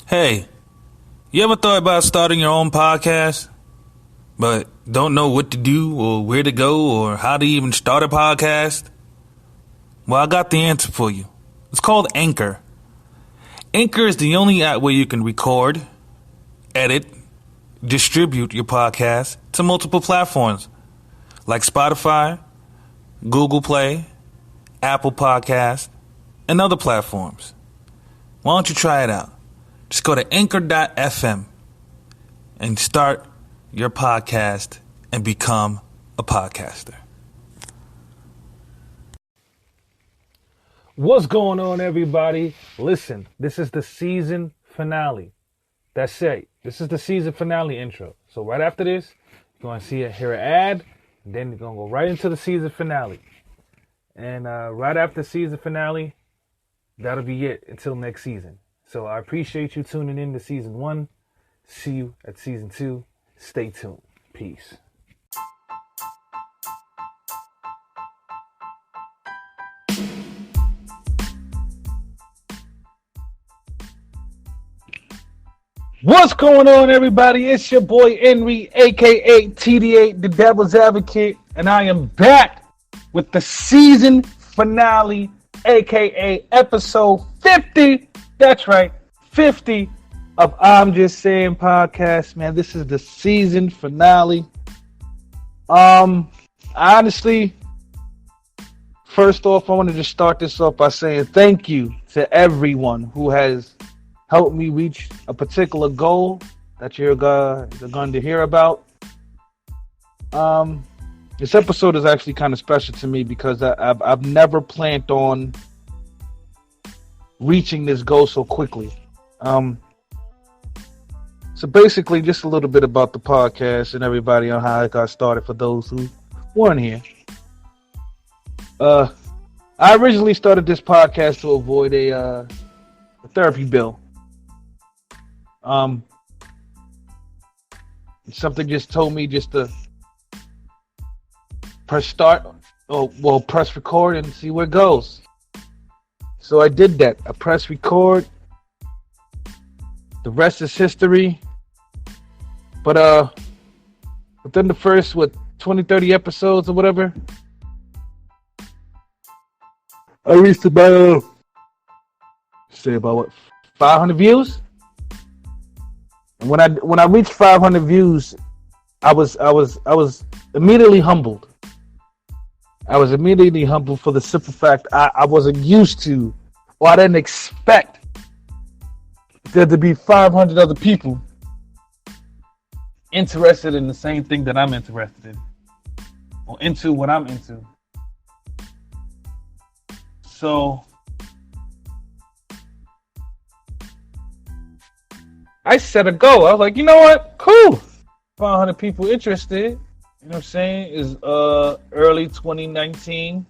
Hey, you ever thought about starting your own podcast, but don't know what to do or where to go or how to even start a podcast? Well, I got the answer for you. It's called Anchor. Anchor is the only app where you can record, edit, distribute your podcast to multiple platforms like Spotify, Google Play, Apple Podcast, and other platforms. Why don't you try it out? Just go to anchor.fm and start your podcast and become a podcaster. What's going on, everybody? Listen, this is the season finale. That's it. This is the season finale intro. So right after this, you're going to hear an ad, and then you're going to go right into the season finale. And right after season finale, that'll be it until next season. So I appreciate you tuning in to season 1. See you at season 2. Stay tuned. Peace. What's going on, everybody? It's your boy w-ENRI, aka TD8, the Devil's Advocate, and I am back with the season finale, aka episode 50. That's right, 50 of I'm Just Saying podcast, man. This is the season finale. Honestly, first off, I wanted to start this off by saying thank you to everyone who has helped me reach a particular goal that you're going to hear about. This episode is actually kind of special to me because I've never planned on reaching this goal so quickly. So basically, just a little bit about the podcast and everybody on how it got started for those who weren't here. I originally started this podcast to avoid a therapy bill. Something just told me just to press start, press record and see where it goes. So I did that. I pressed record. The rest is history. But within the first 20, 30 episodes or whatever, I reached about 500 views. And when I reached 500 views, I was immediately humbled. I was immediately humbled for the simple fact I wasn't used to, or I didn't expect there to be 500 other people interested in the same thing that I'm interested in, or into what I'm into. So I set a goal. I was like, you know what? Cool. 500 people interested. You know what I'm saying? Is early 2019.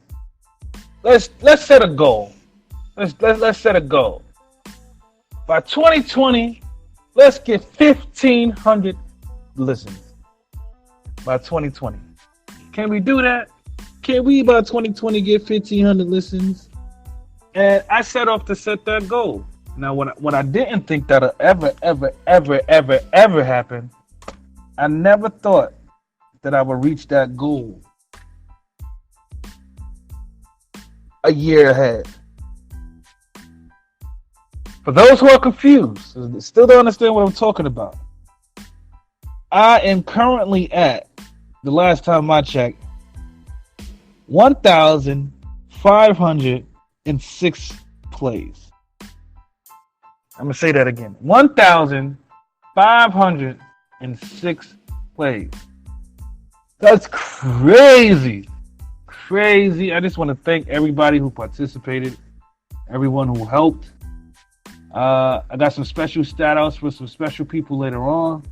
Let's set a goal. Let's set a goal. By 2020, let's get 1,500 listens. By 2020. Can we do that? Can we by 2020 get 1,500 listens? And I set off to set that goal. Now, when I didn't think that'll ever happen, I never thought that I would reach that goal a year ahead. For those who are confused, still don't understand what I'm talking about, I am currently at, the last time I checked, 1,506 plays. I'm going to say that again. 1,506 plays. That's crazy. Crazy. I just want to thank everybody who participated, everyone who helped. I got some special shout outs for some special people later on.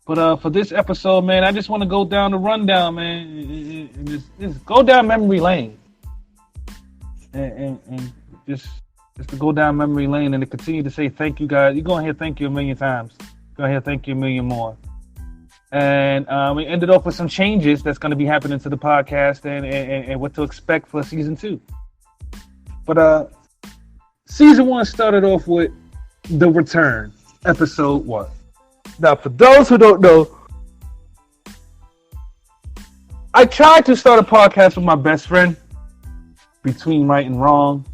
But for this episode, man, I just want to go down the rundown, man. And just go down memory lane. And just to go down memory lane and to continue to say thank you, guys. You're going to hear thank you a million times. You're going to hear thank you a million more. And we ended off with some changes that's going to be happening to the podcast and what to expect for season 2. But season 1 started off with The Return, episode 1. Now, for those who don't know, I tried to start a podcast with my best friend, Between Right and Wrong.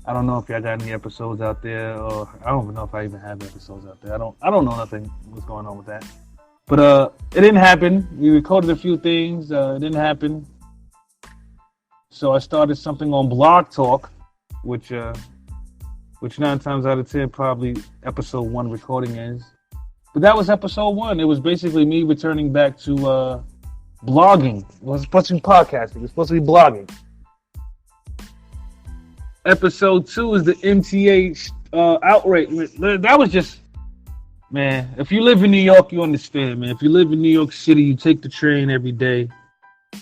I don't know if y'all got any episodes out there, or I don't even know if I even have episodes out there. I don't know nothing what's going on with that. But it didn't happen. We recorded a few things. It didn't happen. So I started something on Blog Talk, which 9 times out of 10 probably episode 1 recording is. But that was episode 1. It was basically me returning back to blogging. It was supposed to be podcasting. It was supposed to be blogging. Episode 2 is the MTA outrage. That was just, man, if you live in New York, you understand, man. If you live in New York City, you take the train every day.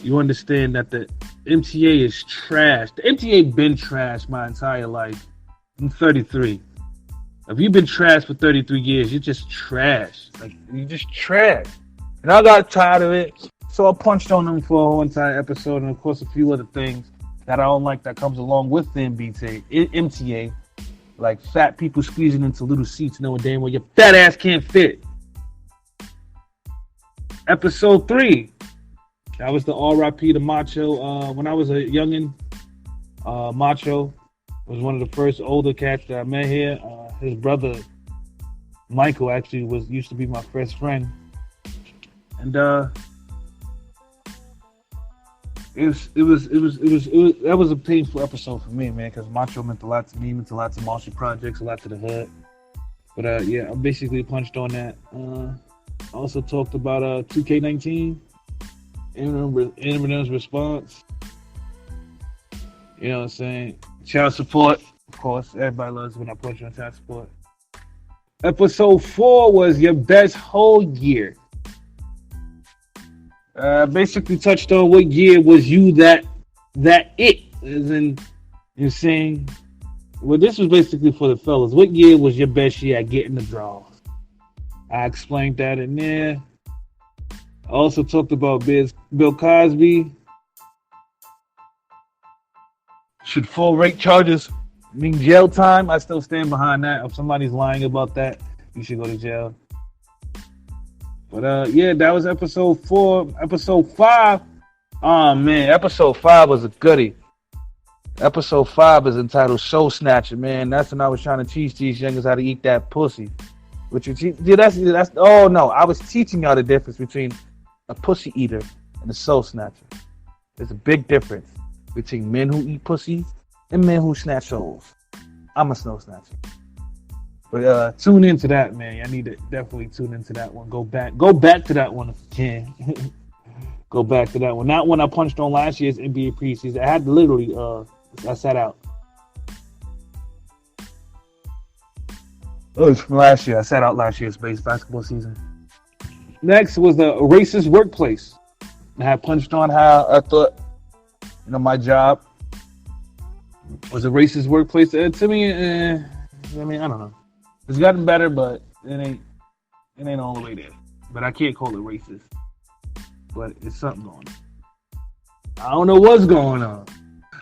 You understand that the MTA is trash. The MTA been trash my entire life. I'm 33. If you've been trash for 33 years, you're just trash. Like, you're just trash. And I got tired of it, so I punched on them for a whole entire episode, and of course a few other things that I don't like that comes along with the MTA, like fat people squeezing into little seats knowing damn well your fat ass can't fit. Episode 3, that was the R.I.P. to Macho. When I was a youngin', Macho was one of the first older cats that I met here. His brother Michael actually used to be my best friend, and that was a painful episode for me, man, because Macho meant a lot to me, meant a lot to Marshall Projects, a lot to the hood. But yeah, I basically punched on that. I also talked about 2K19, Eminem's response. You know what I'm saying? Child support, of course. Everybody loves when I punch on child support. Episode 4 was your best whole year. Basically touched on what year was you that it, as in, you're saying, well, this was basically for the fellas. What year was your best year at getting the draws? I explained that in there. I also talked about Bill Cosby. Should full rate charges mean jail time? I still stand behind that. If somebody's lying about that, you should go to jail. But yeah, that was episode 4. Episode 5. Oh man, episode 5 was a goodie. Episode 5 is entitled Soul Snatcher, man. That's when I was trying to teach these youngers how to eat that pussy. Which that's oh no, I was teaching y'all the difference between a pussy eater and a soul snatcher. There's a big difference between men who eat pussy and men who snatch souls. I'm a soul snatcher. But tune into that, man. I need to definitely tune into that one. Go back to that one if you can. Go back to that one. That one I punched on last year's NBA preseason. I had to literally, I sat out. Oh, it's from last year. I sat out last year's base basketball season. Next was the racist workplace. I had punched on how I thought, my job was a racist workplace. To me, I mean, I don't know. It's gotten better, but it ain't all the way there. But I can't call it racist. But it's something going on. I don't know what's going on,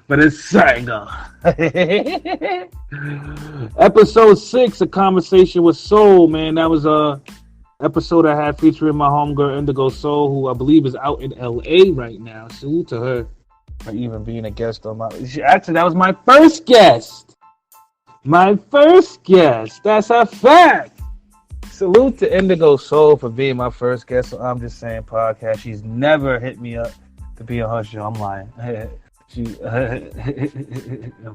but it's something going on. Episode 6, A Conversation with Soul, man. That was a episode I had featuring my homegirl Indigo Soul, who I believe is out in LA right now. Salute to her for even being a guest on actually, that was my first guest. My first guest. That's a fact. Salute to Indigo Soul for being my first guest. So I'm just saying podcast. She's never hit me up to be on her show. I'm lying. I'm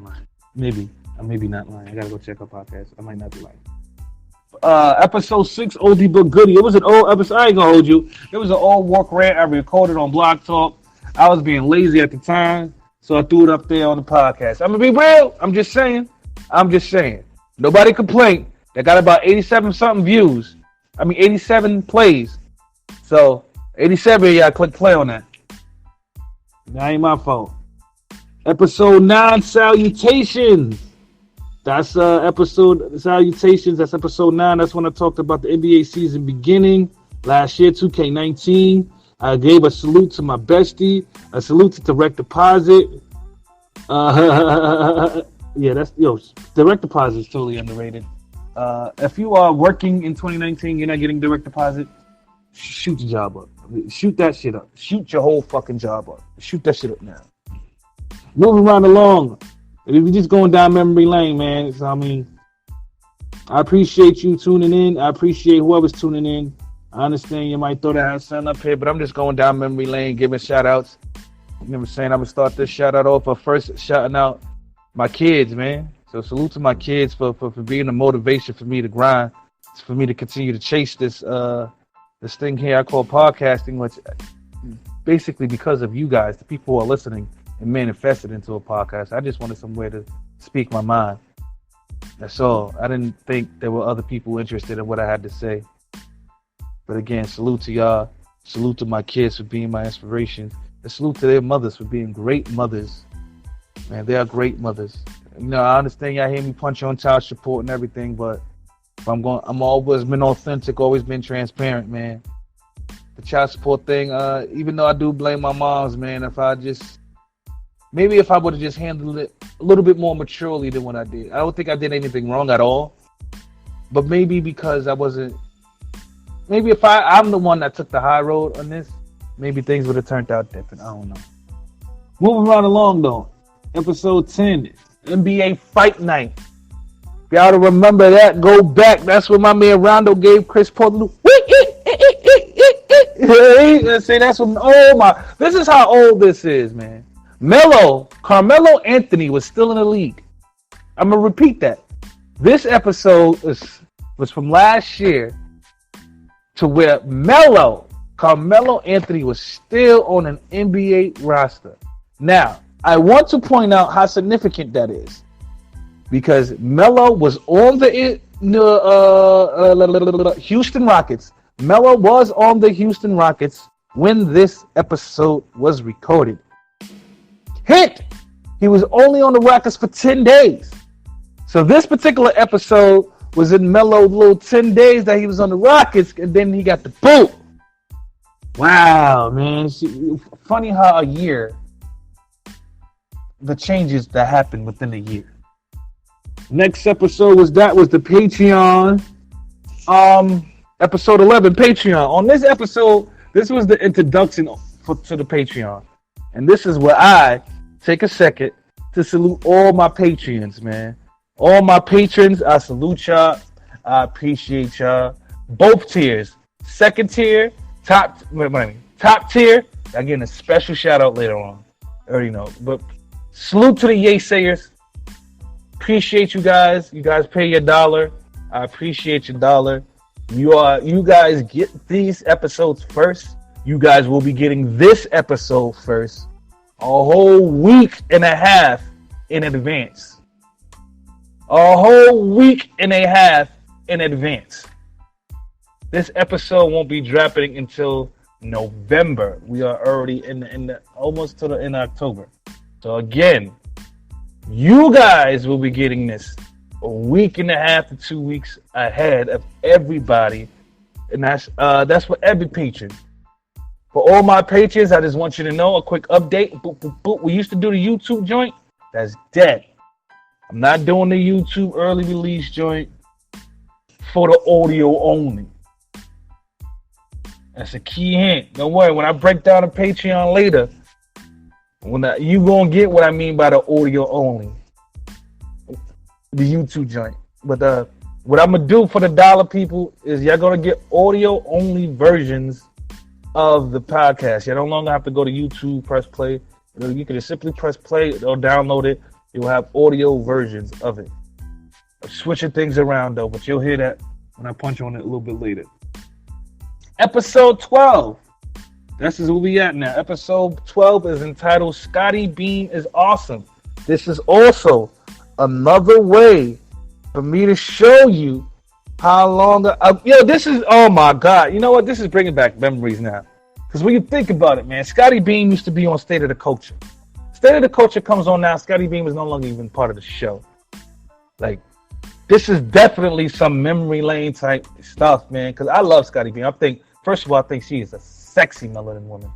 lying. Maybe. I'm maybe not lying. I gotta go check her podcast. I might not be lying. Episode 6, Oldie But Goodie. It was an old episode. I ain't gonna hold you. It was an old work rant I recorded on Blog Talk. I was being lazy at the time, so I threw it up there on the podcast. I'm gonna be real. I'm just saying. Nobody complained. They got about 87 something views. 87 plays. So 87 of y'all click play on that. That ain't my fault. Episode 9, Salutations. That's episode Salutations. That's episode 9. That's when I talked about the NBA season beginning last year, 2K19. I gave a salute to my bestie. A salute to Direct Deposit. Yeah, direct deposit is totally underrated. If you are working in 2019, you're not getting direct deposit, shoot your job up. Shoot that shit up. Shoot your whole fucking job up. Shoot that shit up now. Moving right along. If you're just going down memory lane, man, so, I mean, I appreciate you tuning in. I appreciate whoever's tuning in. I understand you might throw that have something up here, but I'm just going down memory lane, giving shout outs. You know what I'm saying? I'm going to start this shout out off for first shouting out my kids, man. So salute to my kids for being a motivation for me to grind, for me to continue to chase this thing here I call podcasting, which basically because of you guys, the people who are listening, and manifested into a podcast. I just wanted somewhere to speak my mind. That's all. I didn't think there were other people interested in what I had to say. But again, salute to y'all. Salute to my kids for being my inspiration. And salute to their mothers for being great mothers. Man, they are great mothers. You know, I understand y'all hear me punch on child support and everything, but I'm always been authentic, always been transparent, man. The child support thing, even though I do blame my moms, man, if I would have just handled it a little bit more maturely than what I did. I don't think I did anything wrong at all. But maybe because maybe if I'm the one that took the high road on this, maybe things would have turned out different. I don't know. Moving right along, though. Episode 10, NBA Fight Night. If y'all to remember that, go back. That's when my man Rondo gave Chris Paul say that's when, this is how old this is, man. Carmelo Anthony was still in the league. I'm going to repeat that. This episode was from last year to where Carmelo Anthony was still on an NBA roster. Now, I want to point out how significant that is. Because Melo was on the Houston Rockets. Melo was on the Houston Rockets when this episode was recorded. Hint! He was only on the Rockets for 10 days. So this particular episode was in Melo's little 10 days that he was on the Rockets, and then he got the boot. Wow, man. Funny how a year, the changes that happened within a year. Next episode was the Patreon. Episode 11, Patreon. On this episode, this was the introduction to the Patreon. And this is where I take a second to salute all my Patreons, man. All my patrons, I salute y'all. I appreciate y'all. Both tiers. Second tier, top tier. I'm getting a special shout out later on. I already know. But salute to the Yay Sayers. Appreciate you guys. You guys pay your $1. I appreciate your $1. You guys get these episodes first. You guys will be getting this episode first. A whole week and a half in advance. A whole week and a half in advance. This episode won't be dropping until November. We are already almost to the end of October. So again, you guys will be getting this a week and a half to 2 weeks ahead of everybody, and that's for every patron. For all my patrons, I just want you to know a quick update. Boop, boop, boop. We used to do the YouTube joint. That's dead. I'm not doing the YouTube early release joint for the audio only. That's a key hint. Don't worry, when I break down the Patreon later, you gonna get what I mean by the audio only. The YouTube joint. But what I'm gonna do for the $1 people is y'all gonna get audio only versions of the podcast. You no longer have to go to YouTube, press play. You can just simply press play or download it. You'll have audio versions of it. I'm switching things around though, but you'll hear that when I punch on it a little bit later. Episode 12. This is where we at now. Episode 12 is entitled Scottie Beam is Awesome. This is also another way for me to show you how long this is, oh my God. You know what? This is bringing back memories now. Because when you think about it, man, Scottie Beam used to be on State of the Culture. State of the Culture comes on now. Scottie Beam is no longer even part of the show. Like, this is definitely some memory lane type stuff, man. Because I love Scottie Beam. First of all, I think she is a sexy melanin woman.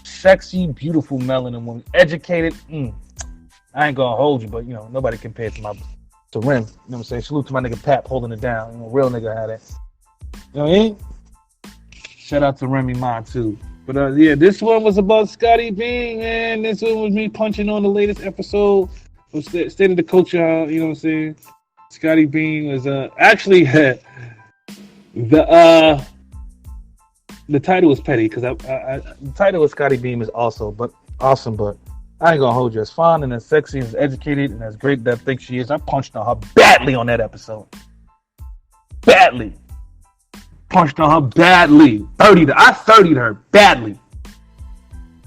Sexy, beautiful melanin woman. Educated. I ain't gonna hold you, but nobody compares to to Rim. You know what I'm saying? Salute to my nigga Pap holding it down. You know, real nigga had it. You know what I mean? Shout out to Remy Ma too. But yeah, this one was about Scotty Bean, man. This one was me punching on the latest episode of State of the Culture. You know what I'm saying? Scotty Bean was actually the title was petty because the title of Scotty Beam is also awesome, but I ain't gonna hold you. As fine and as sexy and as educated and as great that I think she is, I punched on her badly on that episode. Badly. Punched on her badly. I 30'd her badly.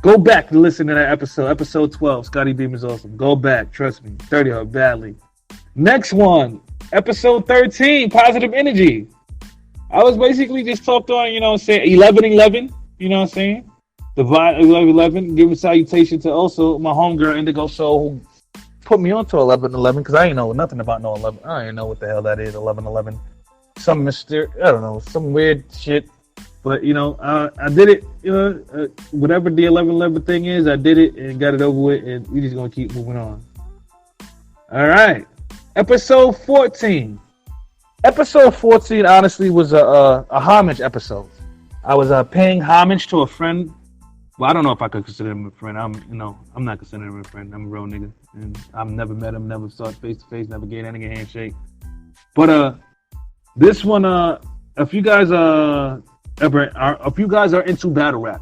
Go back and listen to that episode. Episode 12. Scotty Beam is awesome. Go back. Trust me. 30 her badly. Next one. Episode 13. Positive Energy. I was basically just talked on, you know what I'm saying, 11-11. You know what I'm saying? Divide 11-11. Give a salutation to also my homegirl Indigo Soul who put me on to 11-11 because I ain't know nothing about no 11. I ain't know what the hell that is, 11-11. Some mysterious, I don't know, some weird shit. But, you know, I did it, you know, whatever the 11-11 thing is, I did it and got it over with, and we just going to keep moving on. All right. Episode 14. Episode 14, honestly, was a homage episode. I was paying homage to a friend. Well, I don't know if I could consider him a friend. I'm not considering him a friend. I'm a real nigga. And I've never met him, never saw it face to face, never gave that nigga a handshake. But, this one, if you guys are into battle rap,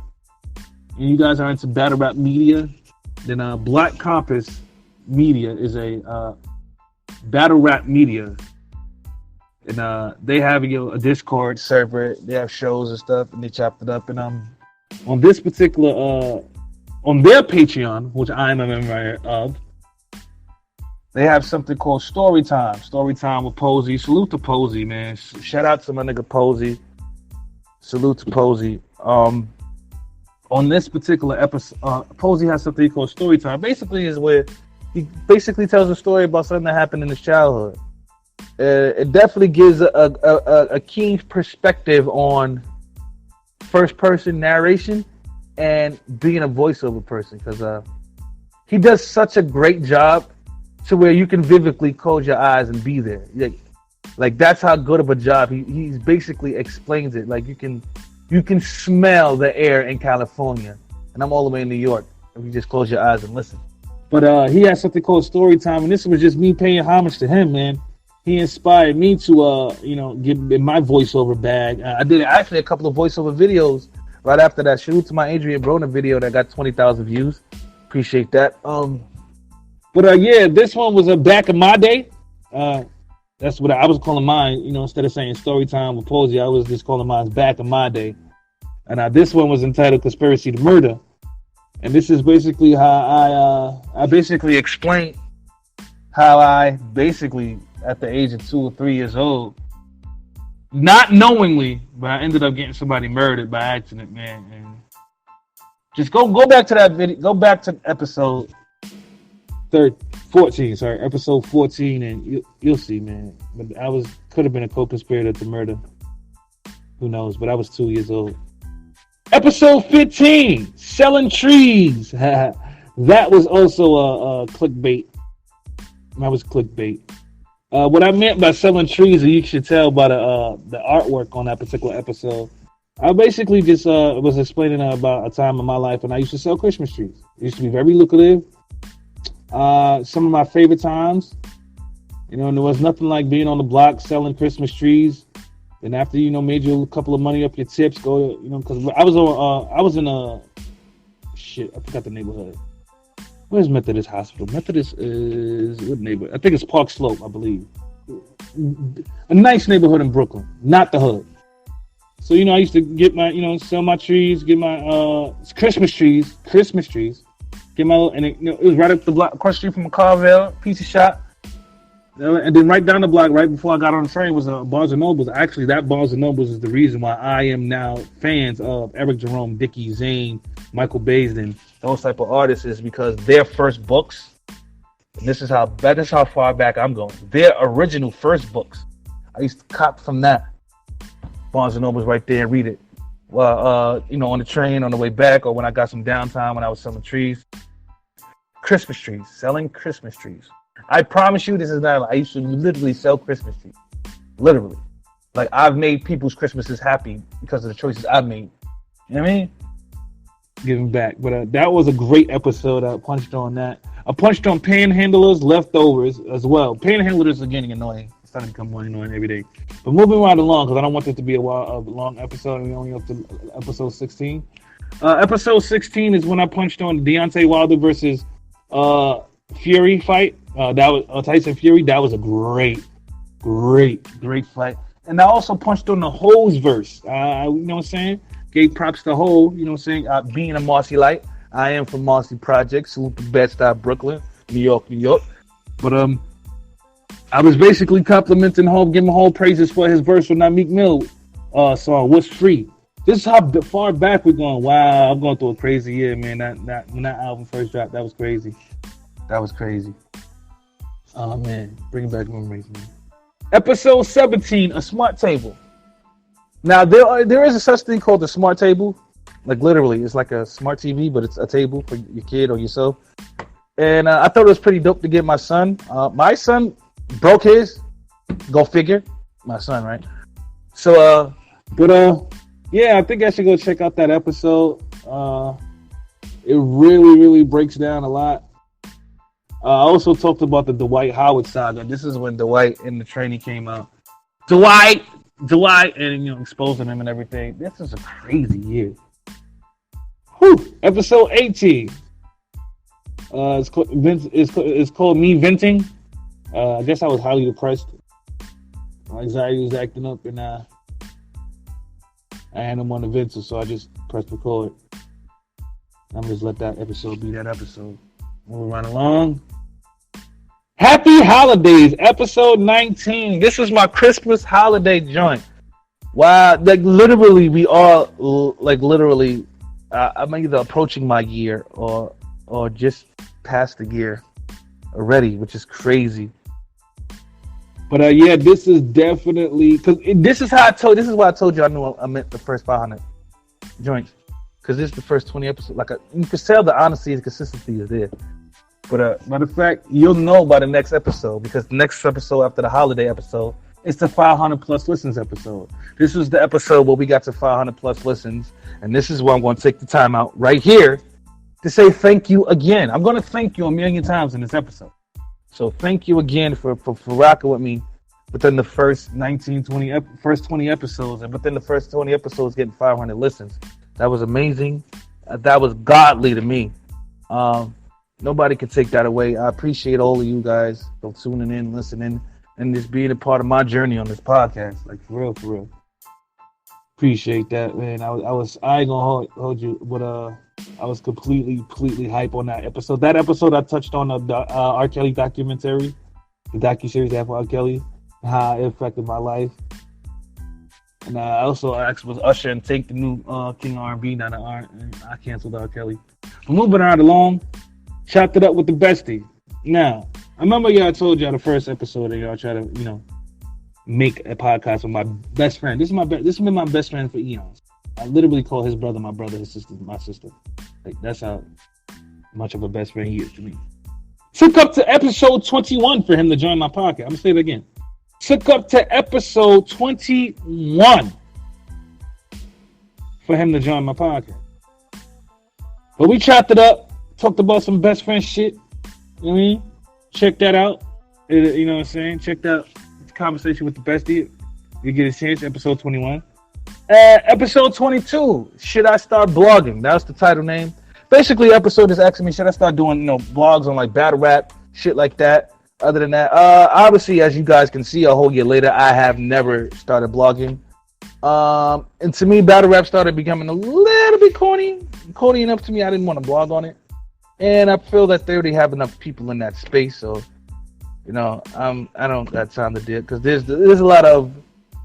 and you guys are into battle rap media, then Black Compass Media is a battle rap media, and they have a Discord server. They have shows and stuff, and they chopped it up. And on this particular on their Patreon, which I am a member of, they have something called Story Time. Story Time with Posey. Salute to Posey, man. Shout out to my nigga Posey. Salute to Posey. On this particular episode, Posey has something called Story Time. Basically, is where he basically tells a story about something that happened in his childhood. It definitely gives a keen perspective on first-person narration and being a voiceover person, because he does such a great job to where you can vividly close your eyes and be there. Like that's how good of a job he basically explains it. Like you can smell the air in California, and I'm all the way in New York. If you just close your eyes and listen. But he has something called Story Time, and this was just me paying homage to him, man. He inspired me to get in my voiceover bag. I did actually a couple of voiceover videos right after that. Shoot to my Adrian Broner video that got 20,000 views. Appreciate that. But yeah, this one was back in my day. That's what I was calling mine. You know, instead of saying Story Time with Posey, I was just calling mine back in my day. And this one was entitled Conspiracy to Murder. And this is basically how I basically explained how I basically, at the age of 2 or 3 years old, not knowingly, but I ended up getting somebody murdered by accident, man. And just go back to that video. Go back to episode 14, episode 14, and you'll see, man. But could have been a co-conspirator to murder. Who knows? But I was 2 years old. Episode 15, Selling Trees. That was also a clickbait. That was clickbait. What I meant by selling trees, you should tell by the artwork on that particular episode. I basically just was explaining about a time in my life when I used to sell Christmas trees. It used to be very lucrative. Some of my favorite times, and there was nothing like being on the block selling Christmas trees. And after made you a couple of money up your tips, go to because I was in a I forgot the neighborhood. Where's Methodist Hospital? Methodist is what neighborhood? I think it's Park Slope, I believe. A nice neighborhood in Brooklyn, not the hood. So I used to get my sell my trees, get my Christmas trees. Get my and it was right up the block, across the street from a Carvel pizza shop. And then right down the block, right before I got on the train, was Barnes & Nobles. Actually, that Barnes & Nobles is the reason why I am now fans of Eric Jerome, Dickie, Zane, Michael Baisden, those type of artists, is because their first books, and this is how far back I'm going, their original first books, I used to cop from that. Barnes & Nobles right there and read it. Well, on the train, on the way back, or when I got some downtime when I was selling trees. Christmas trees, selling Christmas trees. I promise you, this is not. I used to literally sell Christmas trees. Literally, like I've made people's Christmases happy because of the choices I've made. You know what I mean? Giving back, but that was a great episode. I punched on that. I punched on panhandlers, leftovers as well. Panhandlers are getting annoying. It's starting to become more annoying every day. But moving right along, because I don't want this to be a long episode. We're only up to episode 16. Episode 16 is when I punched on Deontay Wilder versus Fury fight. That was Tyson Fury. That was a great fight. And I also punched on the Hoes verse. You know what I'm saying? Gave props to Ho. You know what I'm saying? Being a Marcy Light. I am from Marcy Project. Salute to Bed-Stuy, Brooklyn, New York. But I was basically complimenting Ho, giving Ho praises for his verse on that Meek Mill song, What's Free. This is how far back we're going. Wow, I'm going through a crazy year, man. When that album first dropped, that was crazy. Oh, man. Bringing back memories, man. Episode 17, A Smart Table. Now, there is a such thing called a smart table. Like, literally, it's like a smart TV, but it's a table for your kid or yourself. And I thought it was pretty dope to get my son. My son broke his. Go figure. My son, right? So, yeah, I think I should go check out that episode. It really breaks down a lot. I also talked about the Dwight Howard saga. This is when Dwight and the trainee came out. Dwight, and exposing him and everything. This is a crazy year. Whew. Episode 18. It's called Me Venting. I guess I was highly depressed. My anxiety was acting up, and I had him on the venter, so I just pressed record. I'm just let that episode be that episode. Moving right along. Happy Holidays, episode 19. This is my Christmas holiday joint. Wow, like literally, we are literally. I'm either approaching my year or just past the year already, which is crazy. But yeah, this is definitely because this is why I told you I knew I meant the first 500 joints, because this is the first 20 episodes. You can tell the honesty and consistency is there. But matter of fact, you'll know by the next episode, because the next episode after the holiday episode, it's the 500 plus listens episode. This was the episode where we got to 500 plus listens, and this is where I'm going to take the time out right here to say thank you again. I'm going to thank you a million times in this episode. So thank you again for rocking with me within the first 20 episodes, and within the first 20 episodes getting 500 listens. That was amazing. That was godly to me. Nobody can take that away. I appreciate all of you guys for tuning in, listening, and just being a part of my journey on this podcast. Like, for real. Appreciate that, man. I ain't gonna hold you, but I was completely hype on that episode. That episode I touched on the R. Kelly documentary, the docuseries they have for R. Kelly, how it affected my life. And I also asked was Usher and Take the new King R&B down to R, and I canceled R. Kelly. But moving right along, chopped it up with the bestie. Now, I remember y'all told y'all the first episode that y'all try to, make a podcast with my best friend. This has been my best friend for eons. I literally call his brother my brother, his sister my sister. Like, that's how much of a best friend he is to me. Took up to episode 21 for him to join my podcast. I'm gonna say it again. Took up to episode 21 for him to join my podcast. But we chopped it up, talked about some best friend shit. You know what I mean? Check that out. You know what I'm saying? Check out the conversation with the bestie. You get a chance, episode 21. Episode 22, should I start blogging? That's the title name. Basically, episode is asking me, should I start doing, blogs on like battle rap, shit like that. Other than that, obviously, as you guys can see a whole year later, I have never started blogging. And to me, battle rap started becoming a little bit corny enough to me. I didn't want to blog on it. And I feel that they already have enough people in that space. So, I don't got time to deal, because there's a lot of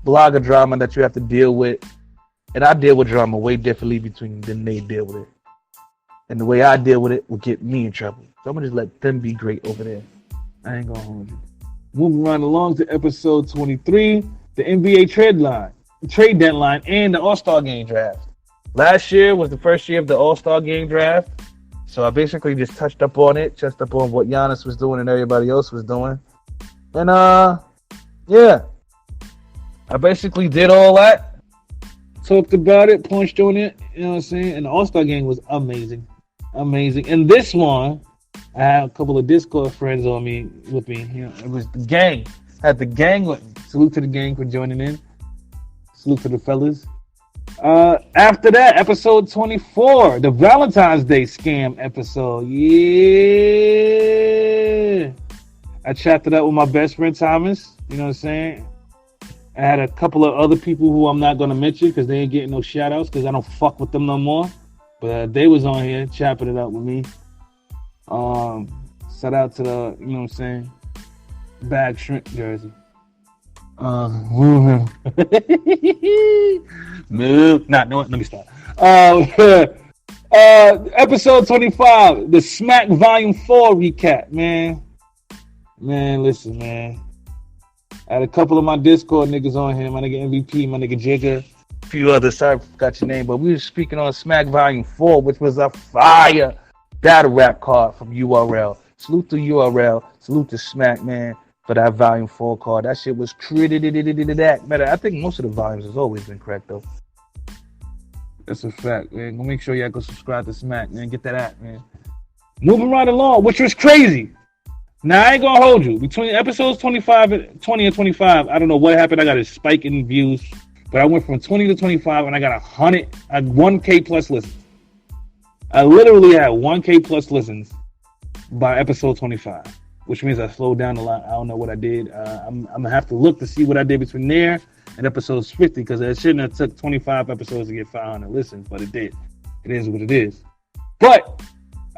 blogger drama that you have to deal with. And I deal with drama way differently than they deal with it. And the way I deal with it will get me in trouble. So I'm going to just let them be great over there. I ain't going to hold you. Moving right along to episode 23, the NBA trade deadline, and the All-Star Game draft. Last year was the first year of the All-Star Game draft. So I basically just touched up on what Giannis was doing and everybody else was doing. And yeah. I basically did all that. Talked about it, punched on it, you know what I'm saying? And the All-Star game was amazing. Amazing. And this one, I had a couple of Discord friends with me. You know, it was the gang. I had the gang with me. Salute to the gang for joining in. Salute to the fellas. After that, episode 24, the Valentine's Day scam episode. Yeah. I chatted up with my best friend Thomas. You know what I'm saying? I had a couple of other people who I'm not going to mention because they ain't getting no shout outs because I don't fuck with them no more. But they was on here chopping it up with me. Shout out to the, you know what I'm saying, bag shrimp jersey. Let me stop. Episode 25, the Smack Volume 4 recap, man. Man, listen, man. I had a couple of my Discord niggas on here. My nigga MVP, my nigga Jigga, a few others. Sorry I forgot your name, but we were speaking on Smack Volume 4, which was a fire battle rap card from URL. Salute to URL. Salute to Smack, man, for that Volume 4 card. That shit was that. Matter, I think most of the volumes has always been cracked, though. That's a fact, man. Go make sure y'all go subscribe to Smack, man. Get that app, man. Moving right along, which was crazy. Now, I ain't gonna hold you. Between episodes 20 and 25, I don't know what happened. I got a spike in views, but I went from 20 to 25, and I got 1K plus listens. I literally had 1K plus listens by episode 25, which means I slowed down a lot. I don't know what I did. I'm gonna have to look to see what I did between there and episodes 50, because it shouldn't have took 25 episodes to get 500 listens, but it did. It is what it is. But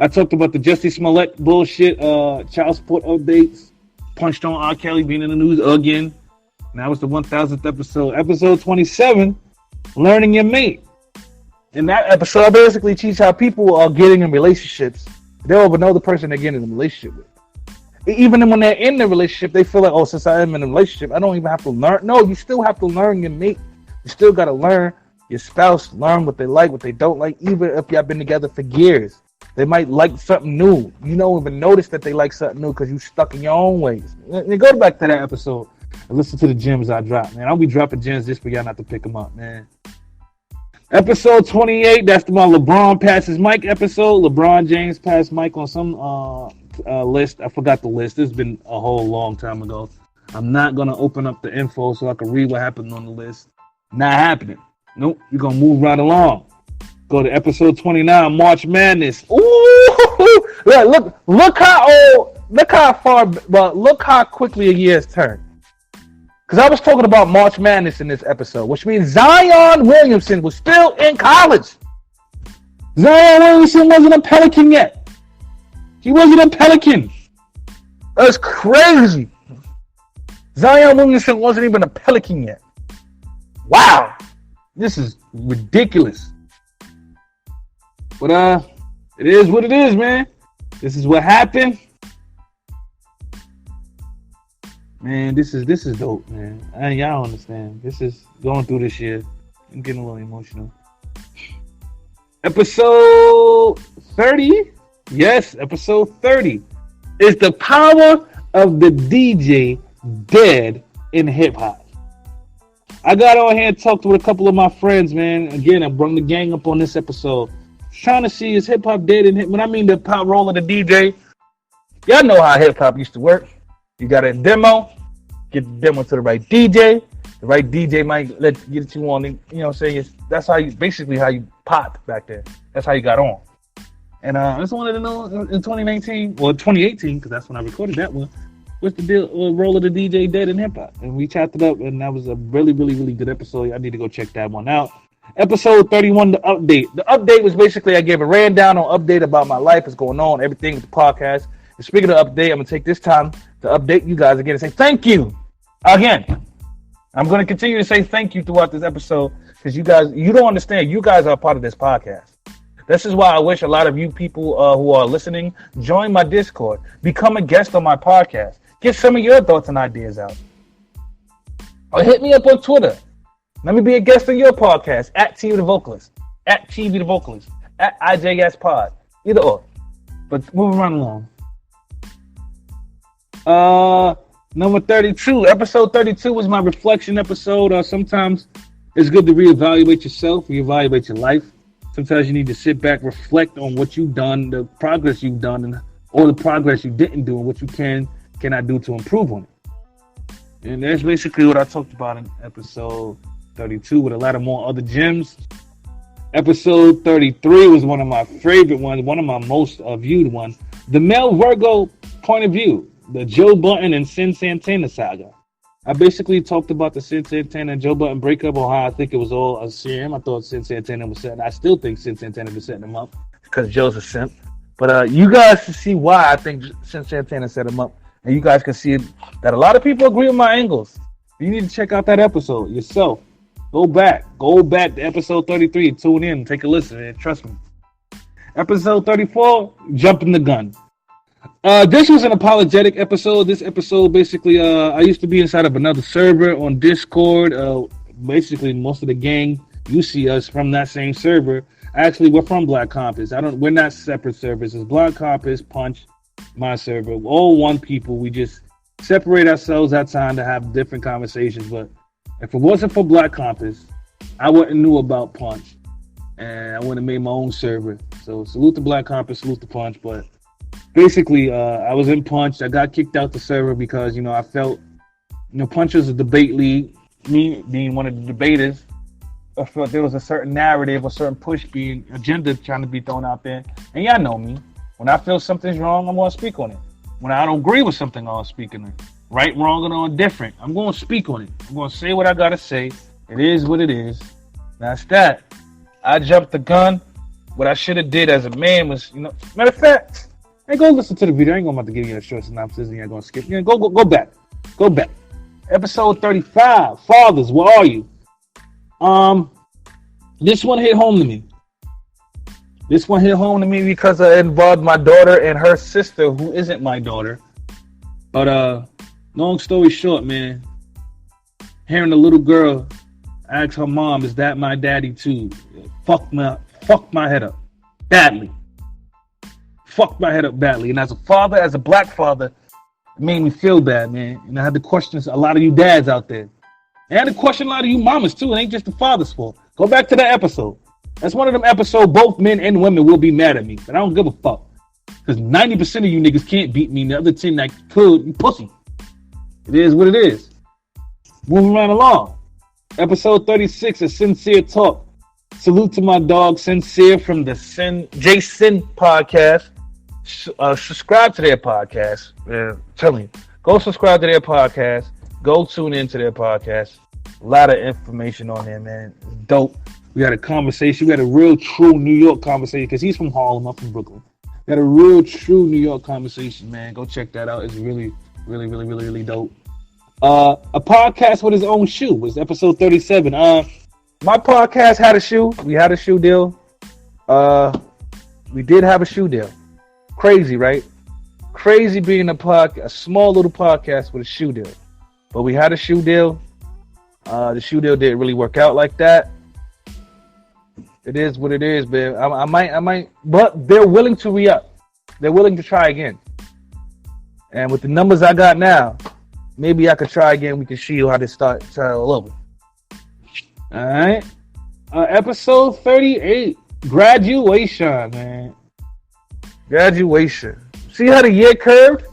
I talked about the Jussie Smollett bullshit, child support updates, punched on R. Kelly being in the news again. And that was the 1000th episode. Episode 27, Learning Your Mate. In that episode, I basically teach how people are getting in relationships. They don't even know the person they're getting in a relationship with. Even when they're in the relationship, they feel like, oh, since I am in a relationship, I don't even have to learn. No, you still have to learn your mate. You still got to learn your spouse, learn what they like, what they don't like, even if y'all been together for years. They might like something new. You don't even notice that they like something new because you stuck in your own ways. Go back to that episode and listen to the gems I dropped, man. I'll be dropping gems just for y'all not to pick them up, man. Episode 28, that's my LeBron passes Mike episode. LeBron James passed Mike on some list. I forgot the list. This has been a whole long time ago. I'm not going to open up the info so I can read what happened on the list. Not happening. Nope. You're going to move right along. Go to episode 29, March Madness. Ooh, look how quickly a year has turned. Because I was talking about March Madness in this episode, which means Zion Williamson was still in college. Zion Williamson wasn't a Pelican yet. He wasn't a Pelican. That's crazy. Zion Williamson wasn't even a Pelican yet. Wow. This is ridiculous. But it is what it is, man. This is what happened. Man, this is dope, man. Y'all understand. This is going through this year. I'm getting a little emotional. Episode 30. Yes, episode 30 is the power of the DJ dead in hip hop. I got on here and talked with a couple of my friends, man. Again, I brought the gang up on this episode. Trying to see is hip hop dead in hip. When I mean the power role of the DJ, y'all know how hip hop used to work. You got a demo, get the demo to the right DJ. The right DJ might get you on. You know what I'm saying? That's how you basically how you popped back then. That's how you got on. And I just wanted to know in 2019 or 2018, because that's when I recorded that one. What's the deal? Role of the DJ dead in hip hop? And we chopped it up, and that was a really, really, really good episode. I need to go check that one out. Episode 31, the update. The update was basically I gave a rundown on update about my life, what's going on, everything with the podcast. And speaking of update, I'm going to take this time to update you guys again and say thank you. Again, I'm going to continue to say thank you throughout this episode because you guys, you don't understand. You guys are a part of this podcast. This is why I wish a lot of you people who are listening, join my Discord. Become a guest on my podcast. Get some of your thoughts and ideas out. Or hit me up on Twitter. Let me be a guest on your podcast, at TV the Vocalist, at TV the Vocalist, at IJS Pod. Either or. But moving right along. Number 32. Episode 32 was my reflection episode. Sometimes it's good to reevaluate yourself, reevaluate your life. Sometimes you need to sit back, reflect on what you've done, the progress you've done, or the progress you didn't do, and what you cannot do to improve on it. And that's basically what I talked about in episode 32 with a lot of more other gems. Episode 33 was one of my favorite ones, one of my most viewed ones. The male Virgo point of view, the Joe Budden and Sin Santana saga. I basically talked about the Sin Santana and Joe Budden breakup, or how I think it was all a sham. I thought Sin Santana was setting. I still think Sin Santana was setting him up because Joe's a simp. But you guys can see why I think Sin Santana set him up, and you guys can see that a lot of people agree with my angles. You need to check out that episode yourself. Go back to episode 33. Tune in, take a listen, man. Trust me. Episode 34, jumping the gun. This was an apologetic episode. This episode, basically, I used to be inside of another server on Discord. Basically, most of the gang, you see us from that same server. Actually, we're from Black Compass. We're not separate servers. It's Black Compass, Punch, my server. We're all one people. We just separate ourselves at time to have different conversations. But if it wasn't for Black Compass, I wouldn't knew about Punch, and I wouldn't have made my own server. So salute to Black Compass, salute to Punch. But basically, I was in Punch. I got kicked out the server because, I felt, Punch was a debate league. Me being one of the debaters, I felt there was a certain narrative, a certain push being, agenda trying to be thrown out there. And y'all know me. When I feel something's wrong, I'm going to speak on it. When I don't agree with something, I'll speak on it. Right, wrong, or indifferent, I'm going to speak on it. I'm going to say what I got to say. It is what it is. That's that. I jumped the gun. What I should have did as a man was, matter of fact, hey, go listen to the video. I ain't about to give you a short synopsis and you're going to skip. Go back. Go back. Episode 35, Fathers, where are you? This one hit home to me. Because it involved my daughter and her sister, who isn't my daughter. But, long story short, man, hearing the little girl ask her mom, is that my daddy too? Fuck my head up. Badly. Fucked my head up badly. And as a father, as a black father, it made me feel bad, man. And I had to question a lot of you dads out there. And I had to question a lot of you mamas too. It ain't just the father's fault. Go back to that episode. That's one of them episodes both men and women will be mad at me. But I don't give a fuck. Because 90% of you niggas can't beat me. And the other 10 that could, you pussy. It is what it is. Moving right along. Episode 36, A Sincere Talk. Salute to my dog, Sincere, from the Jason podcast. Subscribe to their podcast. I'm telling you. Go subscribe to their podcast. Go tune into their podcast. A lot of information on there, man. It's dope. We had a conversation. We had a real, true New York conversation because he's from Harlem. I'm from Brooklyn. We had a real, true New York conversation, man. Go check that out. It's really, really, really, really, really dope. A podcast with his own shoe was episode 37. My podcast had a shoe. We had a shoe deal. We did have a shoe deal. Crazy, right? Crazy being a small little podcast with a shoe deal. But we had a shoe deal. The shoe deal didn't really work out like that. It is what it is, man. I might, but they're willing to re-up. They're willing to try again. And with the numbers I got now, maybe I could try again. We can see how this try all over. All right. Episode 38, graduation, man. Graduation. See how the year curved?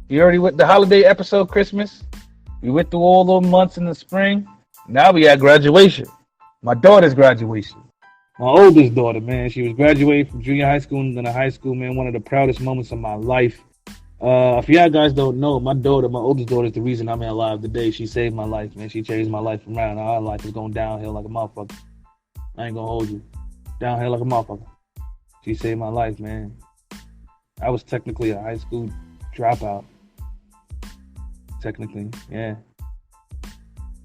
You already went the holiday episode, Christmas. We went through all those months in the spring. Now we at graduation. My daughter's graduation. My oldest daughter, man. She was graduating from junior high school and then high school, man. One of the proudest moments of my life. If y'all guys don't know, my oldest daughter, is the reason I'm alive today. She saved my life, man. She changed my life around. Our life is going downhill like a motherfucker. I ain't gonna hold you. Downhill like a motherfucker. She saved my life, man. I was technically a high school dropout. Technically, yeah.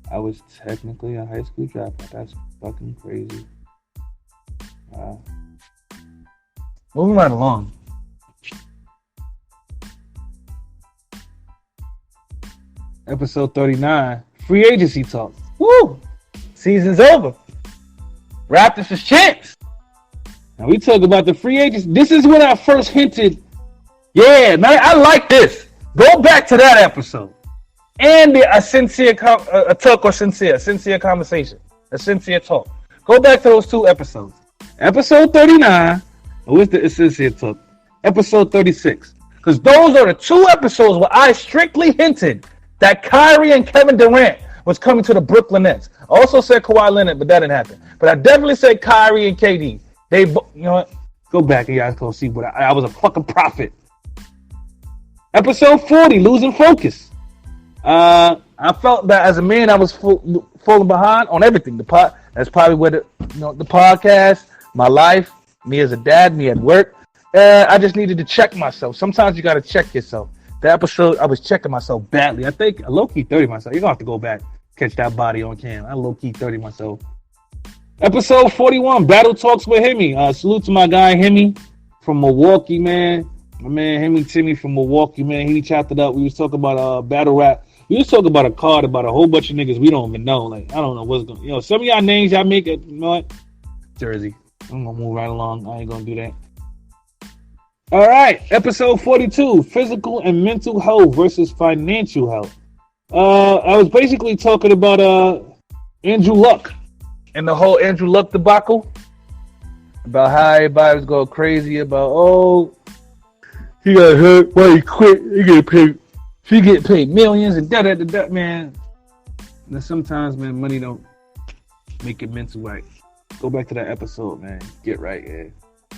I was technically a high school dropout. That's fucking crazy. Wow. Moving right along. Episode 39, free agency talk. Woo! Season's over. Raptors is champs. Now we talk about the free agents. This is when I first hinted Yeah, man, I like this. Go back to that episode. And a sincere talk or sincere conversation, a sincere talk. Go back to those two episodes. Episode 39, what's the sincere talk? Episode 36. Because those are the two episodes where I strictly hinted that Kyrie and Kevin Durant was coming to the Brooklyn Nets. I also said Kawhi Leonard, but that didn't happen. But I definitely said Kyrie and KD. You know what? Go back and y'all can see what I was a fucking prophet. Episode 40, losing focus. I felt that as a man, I was falling behind on everything. That's probably where the podcast, my life, me as a dad, me at work. I just needed to check myself. Sometimes you got to check yourself. The episode, I was checking myself badly. I think I low-key 30 myself. You're going to have to go back, catch that body on cam. I low-key 30 myself. Episode 41, Battle Talks with Hemi. Salute to my guy, Hemi, from Milwaukee, man. My man, Hemi Timmy from Milwaukee, man. He chopped it up. We was talking about battle rap. We was talking about a card about a whole bunch of niggas we don't even know. Like, I don't know what's going on. Some of y'all names y'all make it, you know what? Jersey. I'm going to move right along. I ain't going to do that. All right. Episode 42, physical and mental health versus financial health. I was basically talking about Andrew Luck and the whole Andrew Luck debacle. About how everybody was going crazy about, he got hurt, why he quit, he get paid millions and da-da-da-da, man. And sometimes, man, money don't make it mental right. Go back to that episode, man. Get right, yeah.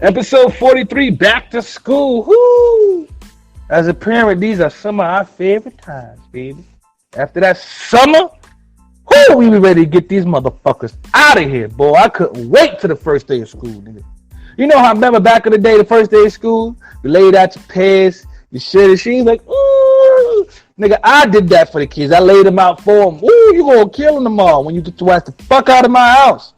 Episode 43, back to school. Woo! As a parent, these are some of our favorite times, baby. After that summer, we be ready to get these motherfuckers out of here, boy. I couldn't wait till the first day of school, nigga. You know how I remember back in the day, the first day of school, you laid out your pants, your shit, and she's like, ooh, nigga, I did that for the kids. I laid them out for them. Ooh, you gonna kill them tomorrow when you get your ass the fuck out of my house.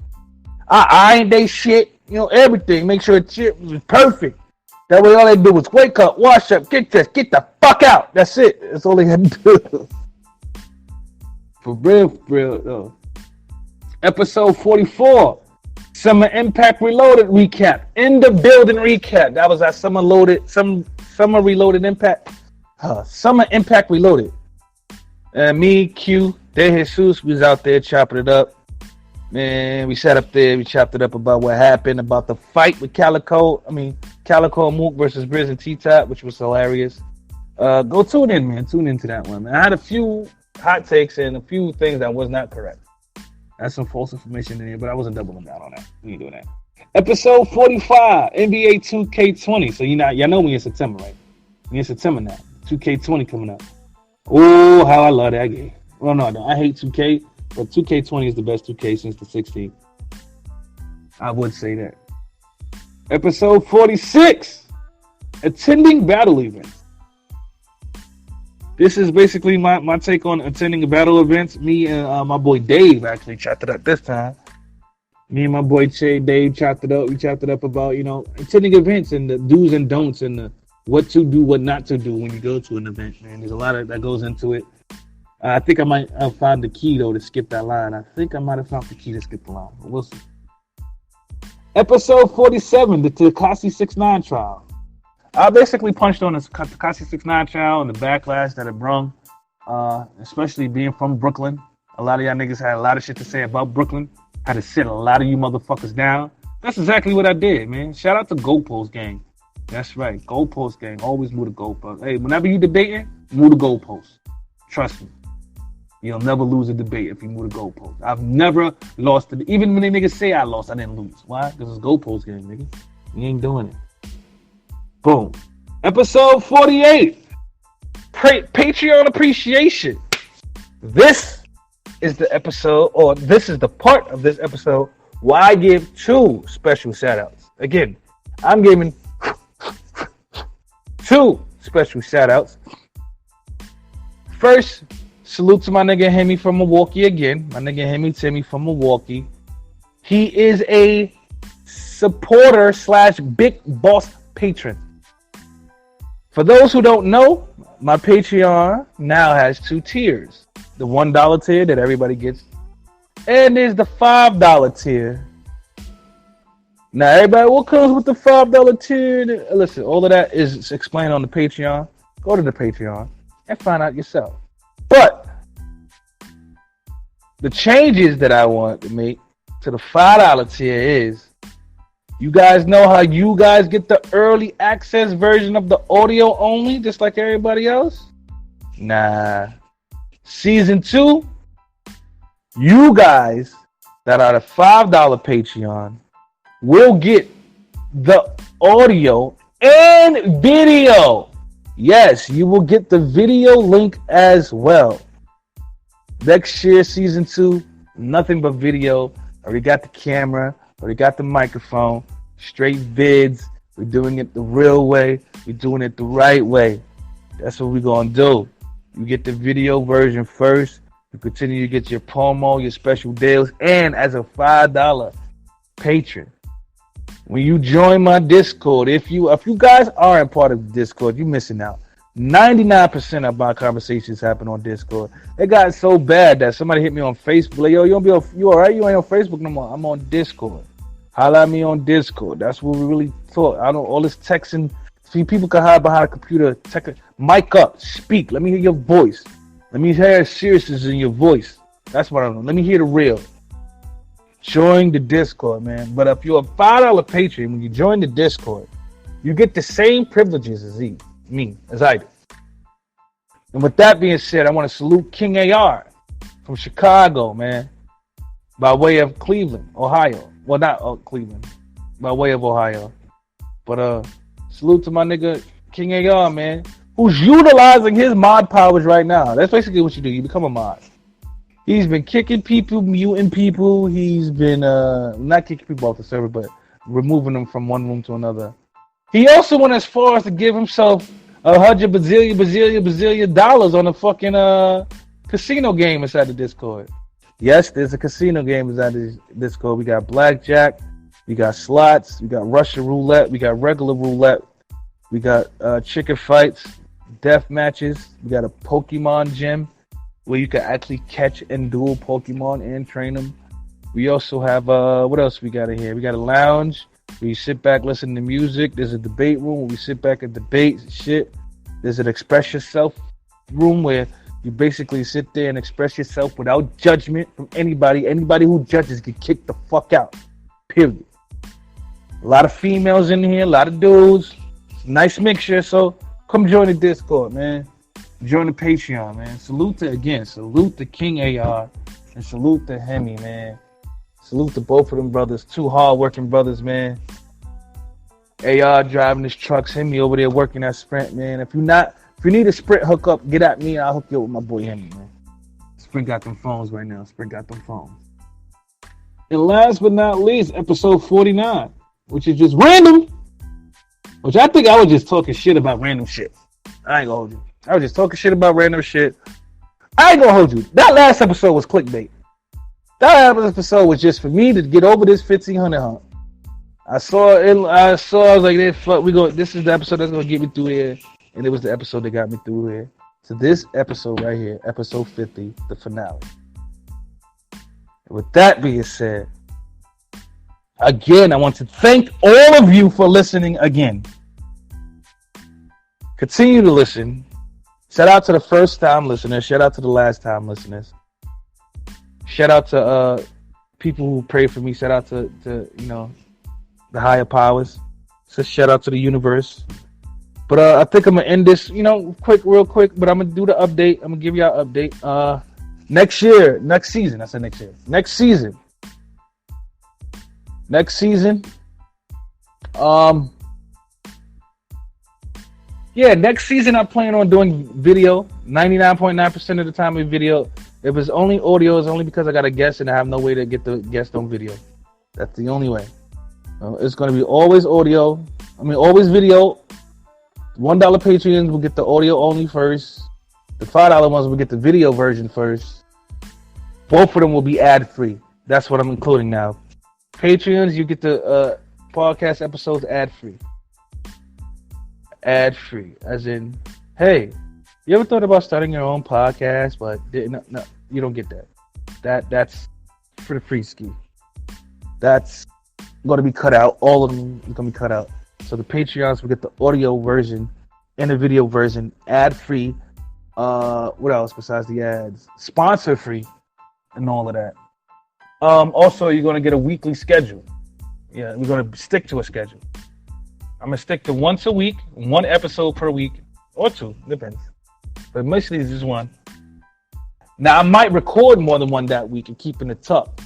I ironed they shit, everything. Make sure the shit was perfect. That way all they do was wake up, wash up, get dressed, get the fuck out. That's it. That's all they had to do. For real, though. Episode 44. Summer Impact Reloaded recap. In the building recap. That was our Summer Reloaded Impact. Summer Impact Reloaded. Me, Q, De Jesus, we was out there chopping it up. Man, we sat up there, we chopped it up about what happened, about the fight with Calico Mook versus Briz and T-Top, which was hilarious. Go tune in, man. Tune into that one, man. I had a few hot takes and a few things that was not correct. That's some false information in here, but I wasn't doubling down on that. We ain't doing that. Episode 45, NBA 2K20. So y'all know we in September, right? We in September now. 2K20 coming up. Oh, how I love that game. Well, no, I hate 2K, but 2K20 is the best 2K since the 16. I would say that. Episode 46, attending battle events. This is basically my take on attending battle events. Me and my boy Dave actually chopped it up this time. Me and my boy Dave chopped it up. We chopped it up about, attending events and the do's and don'ts and the what to do, what not to do when you go to an event, man. There's a lot that goes into it. I think I might have found the key, though, to skip that line. I think I might have found the key to skip the line, but we'll see. Episode 47, the Tekashi 6ix9ine trial. I basically punched on the Tekashi 6ix9ine trial and the backlash that it brung, especially being from Brooklyn. A lot of y'all niggas had a lot of shit to say about Brooklyn. Had to sit a lot of you motherfuckers down. That's exactly what I did, man. Shout out to Goalpost Gang. That's right. Goalpost Gang. Always move the goalpost. Hey, whenever you debating, move the goalpost. Trust me. You'll never lose a debate if you move the goalpost. I've never lost it. Even when they niggas say I lost, I didn't lose. Why? Because it's Goalpost Gang, nigga. We ain't doing it. Boom. Episode 48. Patreon appreciation. This is the episode, or this is the part of this episode where I give 2 special shout outs. Again, I'm giving 2 special shout outs. First, salute to my nigga Hemi from Milwaukee again. My nigga Hemi Timmy from Milwaukee. He is a supporter / big boss patron. For those who don't know, my Patreon now has 2 tiers. The $1 tier that everybody gets. And there's the $5 tier Now, everybody, what comes with the $5 tier? Listen, all of that is explained on the Patreon. Go to the Patreon and find out yourself. But the changes that I want to make to the $5 tier is, you guys know how you guys get the early access version of the audio only, just like everybody else? Nah. Season 2, you guys that are the $5 Patreon will get the audio and video. Yes, you will get the video link as well. Next year, season 2, nothing but video. Already got the camera, already got the microphone, straight vids. We're doing it the real way. We're doing it the right way. That's what we're going to do. You get the video version first. You continue to get your promo, your special deals, and as a $5 patron, when you join my Discord, if you guys aren't part of the Discord, you're missing out. 99% of my conversations happen on Discord. It got so bad that somebody hit me on Facebook. Like, yo, you all right? You ain't on Facebook no more. I'm on Discord. Holla at me on Discord. That's what we really talk. I don't all this texting. See, people can hide behind a computer. Mic up, speak. Let me hear your voice. Let me hear seriousness in your voice. That's what I want. Let me hear the real. Join the Discord, man. But if you're a $5 patron, when you join the Discord, you get the same privileges as me, as I do. And with that being said, I want to salute King AR from Chicago, man, by way of Cleveland, Ohio. Well, not Cleveland, by way of Ohio. But salute to my nigga King AR, man, who's utilizing his mod powers right now. That's basically what you do. You become a mod. He's been kicking people, muting people. He's been not kicking people off the server, but removing them from one room to another. He also went as far as to give himself $100 bazillion dollars on a fucking casino game inside the Discord. Yes, there's a casino game inside the Discord. We got blackjack, we got slots, we got Russian roulette, we got regular roulette, we got chicken fights, death matches. We got a Pokemon gym where you can actually catch and duel Pokemon and train them. We also have what else we got in here? We got a lounge where you sit back, listen to music. There's a debate room where we sit back and debate shit. There's an express yourself room where you basically sit there and express yourself without judgment from anybody. Anybody who judges get kicked the fuck out. Period. A lot of females in here, a lot of dudes. Nice mixture. So come join the Discord, man. Join the Patreon, man. Salute to King AR and salute to Hemi, man. Salute to both of them brothers, two hard-working brothers, man. AR driving his trucks, Hemi over there working at Sprint, man. If you need a Sprint hookup, get at me and I'll hook you up with my boy Hemi, man. Sprint got them phones right now. And last but not least, episode 49, which is just random. Which I think I was just talking shit about random shit. I ain't gonna hold you. I was just talking shit about random shit. I ain't gonna hold you. That last episode was clickbait. That episode was just for me to get over this 1500 hump. I was like, this is the episode that's gonna get me through here. And it was the episode that got me through here. So this episode right here, episode 50, the finale. With that being said, again, I want to thank all of you for listening again. Continue to listen. Shout out to the first time listeners. Shout out to the last time listeners. Shout out to people who pray for me. Shout out to the higher powers. So shout out to the universe. But I think I'm gonna end this, real quick. But I'm gonna do the update. I'm gonna give y'all an update. Next season. Next season. Next season I plan on doing video. 99.9% of the time with video. If it's only audio, it's only because I got a guest and I have no way to get the guest on video. That's the only way. It's gonna be always audio. Always video. $1 Patreons will get the audio only first. The $5 ones will get the video version first. Both of them will be ad free. That's what I'm including now. Patreons, you get the podcast episodes ad free. Ad free, as in, hey, you ever thought about starting your own podcast, but no, you don't get that. That's for the free ski. That's going to be cut out. All of them are going to be cut out. So the Patreons will get the audio version and the video version, ad free. What else besides the ads? Sponsor free, and all of that. Also, you're going to get a weekly schedule. Yeah, we're going to stick to a schedule. I'm going to stick to once a week, one episode per week, or two, depends. But mostly it's just one. Now, I might record more than one that week and keep in the tuck.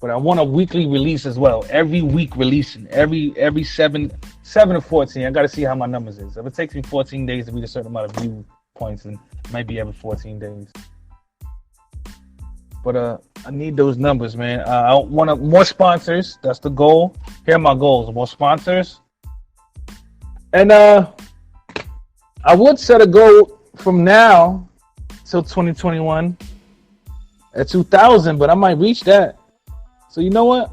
But I want a weekly release as well. Every week releasing. Every 7 to 14. I got to see how my numbers is. If it takes me 14 days to reach a certain amount of view points, then it might be every 14 days. But I need those numbers, man. I want more sponsors. That's the goal. Here are my goals. More sponsors. And I would set a goal from now till 2021 at 2,000, but I might reach that. So you know what?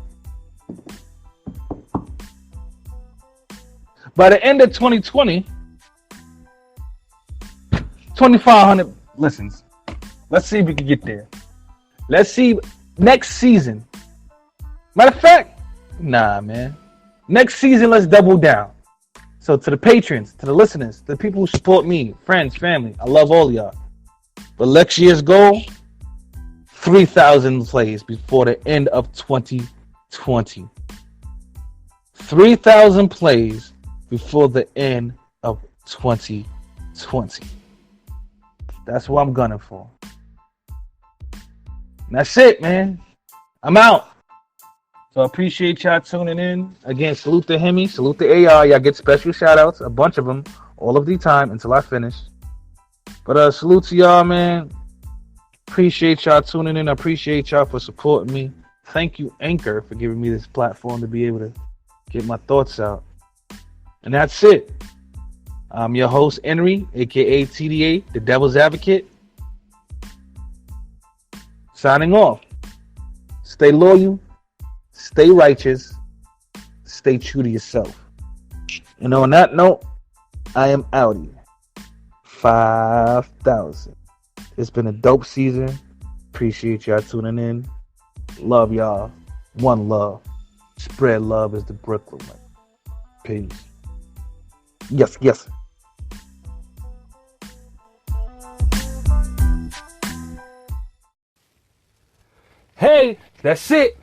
By the end of 2020, 2,500 listens. Let's see if we can get there. Let's see next season. Matter of fact, nah, man. Next season, let's double down. So to the patrons, to the listeners, to the people who support me, friends, family, I love all of y'all. But next year's goal, 3,000 plays before the end of 2020. 3,000 plays before the end of 2020. That's what I'm gunning for. And that's it, man. I'm out. So I appreciate y'all tuning in. Again, salute to Hemi, salute to AR. Y'all get special shout outs, a bunch of them, all of the time until I finish. But salute to y'all, man. Appreciate y'all tuning in. I appreciate y'all for supporting me. Thank you, Anchor, for giving me this platform to be able to get my thoughts out. And that's it. I'm your host, ENRI, aka TDA, the Devil's Advocate. Signing off. Stay loyal, stay righteous, stay true to yourself. And on that note, I am out here. 5,000. It's been a dope season. Appreciate y'all tuning in. Love y'all. One love. Spread love is the Brooklyn way. Peace. Yes, yes. Hey, that's it.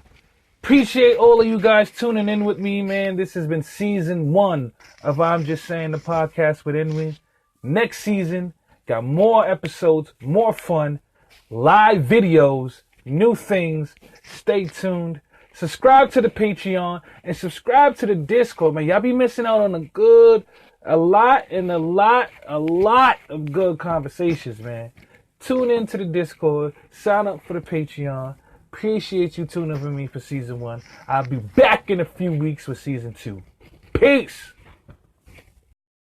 Appreciate all of you guys tuning in with me, man. This has been season 1 of I'm Just Saying, the podcast with ENRI. Next season, got more episodes, more fun, live videos, new things. Stay tuned. Subscribe to the Patreon and subscribe to the Discord, man. Y'all be missing out on a lot of good conversations, man. Tune into the Discord. Sign up for the Patreon. Appreciate you tuning in for me for season 1. I'll be back in a few weeks with season 2. Peace.